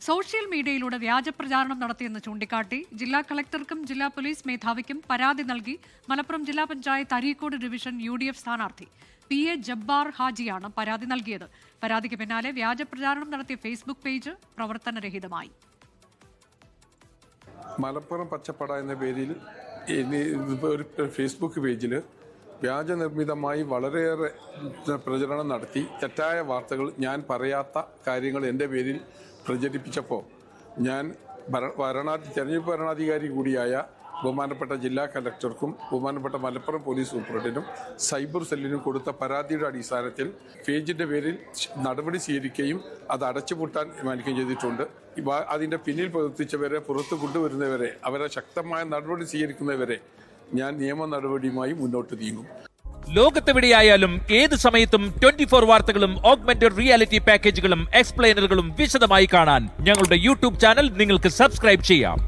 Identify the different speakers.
Speaker 1: Social മീഡിയയിലൂടെ വ്യാജപ്രചാരണം നടത്തിയെന്ന് ചൂണ്ടിക്കാട്ടി ജില്ലാ കളക്ടർക്കും ജില്ലാ പോലീസ് മേധാവിക്കും പരാതി നൽകി മലപ്പുറം ജില്ലാ പഞ്ചായത്ത് അരീക്കോട് ഡിവിഷൻ UDF സ്ഥാനാർത്ഥി PA ജബ്ബാർ ഹാജിയാണ് പരാതി നൽകിയത്. പരാതിക്ക് പിന്നാലെ വ്യാജപ്രചാരണം നടത്തിയ ഫേസ്ബുക്ക് പേജ് പ്രവർത്തനരഹിതമായി.
Speaker 2: മലപ്പുറം പച്ചപ്പട എന്ന പേരിൽ ഒരു ഫേസ്ബുക്ക് പേജിൽ വ്യാജനിർമ്മിതമായി വളരെയേറെ പ്രചരണം നടത്തി തെറ്റായ വാർത്തകൾ, ഞാൻ പറയാത്ത കാര്യങ്ങൾ എൻ്റെ പേരിൽ പ്രചരിപ്പിച്ചപ്പോൾ ഞാൻ തെരഞ്ഞെടുപ്പ് ഭരണാധികാരി കൂടിയായ ബഹുമാനപ്പെട്ട ജില്ലാ കലക്ടർക്കും ബഹുമാനപ്പെട്ട മലപ്പുറം പോലീസ് സൂപ്രണ്ടിനും സൈബർ സെല്ലിനും കൊടുത്ത പരാതിയുടെ അടിസ്ഥാനത്തിൽ പേജിൻ്റെ പേരിൽ നടപടി സ്വീകരിക്കുകയും അത് അടച്ചുപൂട്ടാൻ തീരുമാനിക്കുകയും ചെയ്തിട്ടുണ്ട്. അതിൻ്റെ പിന്നിൽ പ്രവർത്തിച്ചവരെ പുറത്തു കൊണ്ടുവരുന്നവരെ, അവരെ ശക്തമായ നടപടി സ്വീകരിക്കുന്നവരെ ഞാൻ നിയമ നടപടിയുമായി മുന്നോട്ട് നീങ്ങും.
Speaker 3: ലോകത്തെവിടെയായാലും ഏത് സമയത്തും 24 വാർത്തകളും ഓഗ്മെന്റഡ് റിയാലിറ്റി പാക്കേജുകളും എക്സ്പ്ലെയിനറുകളും വിശദമായി കാണാൻ ഞങ്ങളുടെ YouTube ചാനൽ നിങ്ങൾക്ക് സബ്സ്ക്രൈബ് ചെയ്യാം.